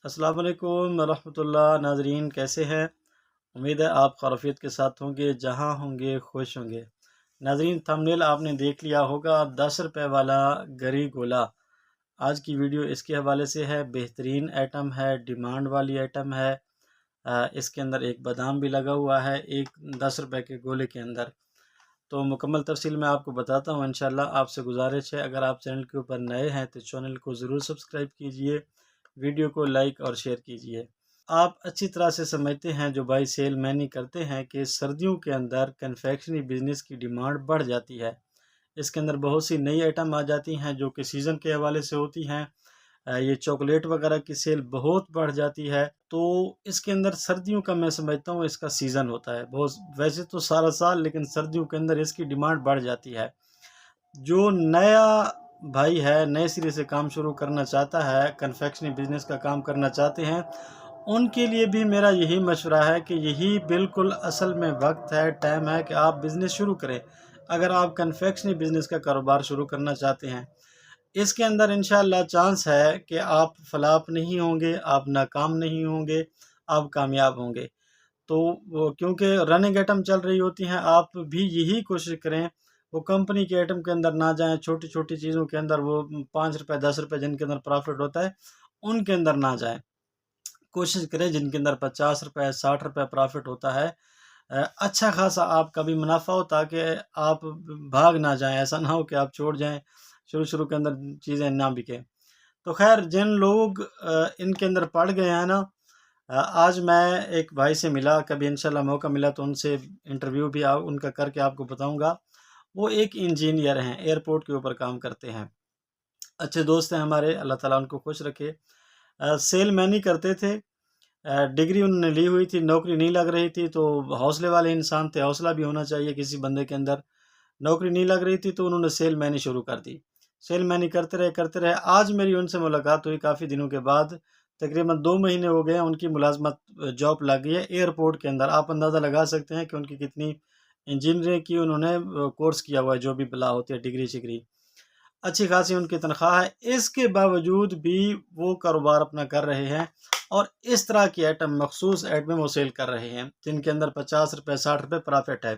السلام علیکم ورحمۃ اللہ ناظرین، کیسے ہیں؟ امید ہے آپ خیریت کے ساتھ ہوں گے، جہاں ہوں گے خوش ہوں گے۔ ناظرین، تھمبنیل آپ نے دیکھ لیا ہوگا، 10 روپے والا گری گولا۔ آج کی ویڈیو اس کے حوالے سے ہے، بہترین آئٹم ہے، ڈیمانڈ والی آئٹم ہے۔ اس کے اندر ایک بادام بھی لگا ہوا ہے، ایک 10 روپے کے گولے کے اندر۔ تو مکمل تفصیل میں آپ کو بتاتا ہوں انشاءاللہ۔ آپ سے گزارش ہے، اگر آپ چینل کے اوپر نئے ہیں تو چینل کو ضرور سبسکرائب کیجئے، ویڈیو کو لائک اور شیئر کیجئے۔ آپ اچھی طرح سے سمجھتے ہیں جو بھائی سیل مینی کرتے ہیں کہ سردیوں کے اندر کنفیکشنری بزنس کی ڈیمانڈ بڑھ جاتی ہے۔ اس کے اندر بہت سی نئی آئٹم آ جاتی ہیں جو کہ سیزن کے حوالے سے ہوتی ہیں۔ یہ چاکلیٹ وغیرہ کی سیل بہت بڑھ جاتی ہے، تو اس کے اندر سردیوں کا میں سمجھتا ہوں اس کا سیزن ہوتا ہے بہت، ویسے تو سارا سال، لیکن سردیوں کے اندر اس کی ڈیمانڈ بڑھ جاتی ہے۔ جو نیا بھائی ہے، نئے سرے سے کام شروع کرنا چاہتا ہے، کنفیکشنری بزنس کا کام کرنا چاہتے ہیں، ان کے لیے بھی میرا یہی مشورہ ہے کہ یہی بالکل اصل میں وقت ہے، ٹائم ہے کہ آپ بزنس شروع کریں۔ اگر آپ کنفیکشنری بزنس کا کاروبار شروع کرنا چاہتے ہیں، اس کے اندر انشاءاللہ چانس ہے کہ آپ فلاپ نہیں ہوں گے، آپ ناکام نہیں ہوں گے، آپ کامیاب ہوں گے۔ تو کیونکہ رننگ آئٹم چل رہی ہوتی ہیں، آپ بھی یہی کوشش کریں وہ کمپنی کے آئٹم کے اندر نہ جائیں، چھوٹی چھوٹی چیزوں کے اندر، وہ 5 روپے 10 روپے جن کے اندر پرافٹ ہوتا ہے ان کے اندر نہ جائیں۔ کوشش کریں جن کے اندر 50 روپے 60 روپے پرافٹ ہوتا ہے، اچھا خاصا آپ کا بھی منافع ہو، تاکہ آپ بھاگ نہ جائیں، ایسا نہ ہو کہ آپ چھوڑ جائیں، شروع کے اندر چیزیں نہ بکیں۔ تو خیر، جن لوگ ان کے اندر پڑ گئے ہیں نا، آج میں ایک بھائی سے ملا، کبھی انشاءاللہ موقع ملا تو ان سے انٹرویو بھی ان کا کر کے آپ کو بتاؤں گا۔ وہ ایک انجینئر ہیں، ایئرپورٹ کے اوپر کام کرتے ہیں، اچھے دوست ہیں ہمارے، اللہ تعالیٰ ان کو خوش رکھے۔ سیل مین ہی کرتے تھے، ڈگری انہوں نے لی ہوئی تھی، نوکری نہیں لگ رہی تھی، تو حوصلے والے انسان تھے، حوصلہ بھی ہونا چاہیے کسی بندے کے اندر۔ نوکری نہیں لگ رہی تھی تو انہوں نے سیل مینی شروع کر دی، سیل مینی کرتے رہے۔ آج میری ان سے ملاقات ہوئی کافی دنوں کے بعد، تقریباً 2 مہینے ہو گئے ہیں ان کی ملازمت، جاب لگ گئی ہے ایئرپورٹ کے اندر۔ آپ اندازہ لگا سکتے ہیں کہ ان کی کتنی انجینئرنگ کی انہوں نے کورس کیا ہوا ہے، جو بھی بلا ہوتی ہے، ڈگری شگری، اچھی خاصی ان کی تنخواہ ہے۔ اس کے باوجود بھی وہ کاروبار اپنا کر رہے ہیں، اور اس طرح کی آئٹم، مخصوص آئٹم وہ سیل کر رہے ہیں جن کے اندر 50 روپے 60 روپے پرافٹ ہے۔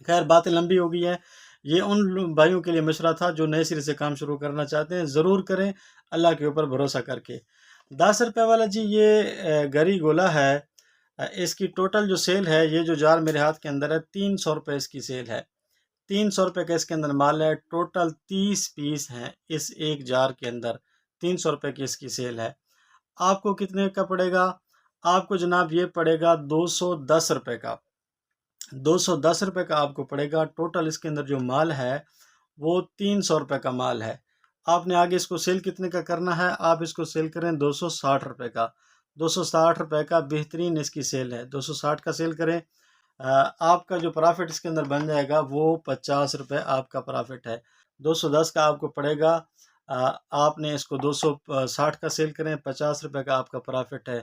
خیر، باتیں لمبی ہو گئی ہیں، یہ ان بھائیوں کے لیے مشورہ تھا جو نئے سرے سے کام شروع کرنا چاہتے ہیں، ضرور کریں اللہ کے اوپر بھروسہ کر کے۔ 10 روپے والا جی یہ گری گولا ہے، اس کی ٹوٹل جو سیل ہے، یہ جو جار میرے ہاتھ کے اندر ہے، 300 روپے اس کی سیل ہے۔ 300 روپے کا اس کے اندر مال ہے، ٹوٹل 30 پیس ہیں اس ایک جار کے اندر، 300 روپے کی اس کی سیل ہے۔ آپ کو کتنے کا پڑے گا؟ آپ کو جناب یہ پڑے گا 210 روپے کا، 210 روپے کا آپ کو پڑے گا۔ ٹوٹل اس کے اندر جو مال ہے وہ 300 روپے کا مال ہے۔ آپ نے آگے اس کو سیل کتنے کا کرنا ہے؟ آپ اس کو سیل کریں 260 روپے کا، 260 روپے کا بہترین اس کی سیل ہے، 260 کا سیل کریں۔ آپ کا جو پرافٹ اس کے اندر بن جائے گا وہ 50 روپے آپ کا پرافٹ ہے۔ 210 کا آپ کو پڑے گا، آپ نے اس کو 260 کا سیل کریں، 50 روپے کا آپ کا پرافٹ ہے۔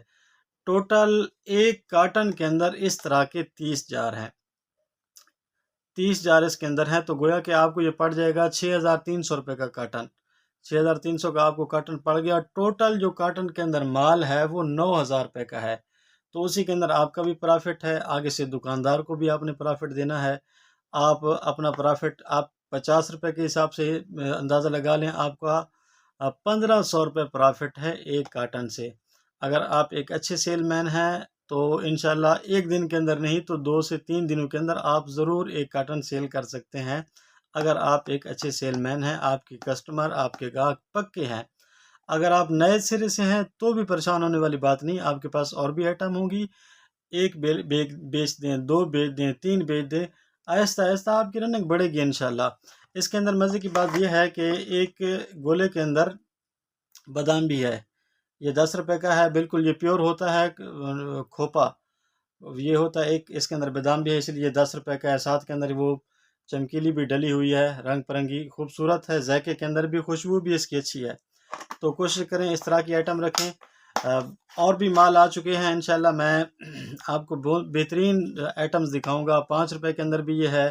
ٹوٹل ایک کارٹن کے اندر اس طرح کے 30 جار ہیں، 30 جار اس کے اندر ہیں، تو گویا کہ آپ کو یہ پڑ جائے گا 6300 روپے کا کارٹن، 6300 کا آپ کو کارٹن پڑ گیا۔ ٹوٹل جو کارٹن کے اندر مال ہے وہ 9000 روپے کا ہے، تو اسی کے اندر آپ کا بھی پرافٹ ہے، آگے سے دکاندار کو بھی آپ نے پرافٹ دینا ہے۔ آپ اپنا پرافٹ آپ 50 روپے کے حساب سے اندازہ لگا لیں، آپ کا 1500 روپے پرافٹ ہے ایک کارٹن سے۔ اگر آپ ایک اچھے سیل مین ہیں تو انشاءاللہ ایک دن کے اندر نہیں تو 2 سے 3 دنوں کے اندر آپ ضرور ایک کارٹن سیل کر سکتے ہیں، اگر آپ ایک اچھے سیل مین ہیں، آپ کی کسٹمر، آپ کے گاہک پکے ہیں۔ اگر آپ نئے سرے سے ہیں تو بھی پریشان ہونے والی بات نہیں، آپ کے پاس اور بھی آئٹم ہوں گی، ایک بیچ دیں، 2 بیچ دیں، 3 بیچ دیں، آہستہ آہستہ آپ کی رننگ بڑھے گی انشاءاللہ۔ اس کے اندر مزے کی بات یہ ہے کہ ایک گولے کے اندر بادام بھی ہے، یہ 10 روپے کا ہے، بالکل یہ پیور ہوتا ہے، کھوپا یہ ہوتا ہے ایک، اس کے اندر بادام بھی ہے، اس لیے 10 روپے کا ہے۔ ساتھ کے اندر وہ چمکیلی بھی ڈلی ہوئی ہے، رنگ پرنگی خوبصورت ہے، ذائقے کے اندر بھی خوشبو بھی اس کی اچھی ہے۔ تو کوشش کریں اس طرح کی آئٹم رکھیں۔ اور بھی مال آ چکے ہیں انشاءاللہ، میں آپ کو بہت بہترین آئٹمز دکھاؤں گا۔ 5 روپے کے اندر بھی یہ ہے،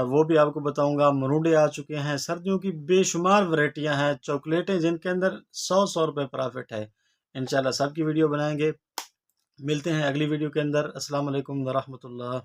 وہ بھی آپ کو بتاؤں گا۔ مرونڈے آ چکے ہیں، سردیوں کی بے شمار ورائٹیاں ہیں، چاکلیٹیں جن کے اندر 100 روپے پرافٹ ہے انشاءاللہ سب کی ویڈیو بنائیں گے۔ ملتے ہیں اگلی ویڈیو کے اندر۔ السلام علیکم ورحمۃ اللہ۔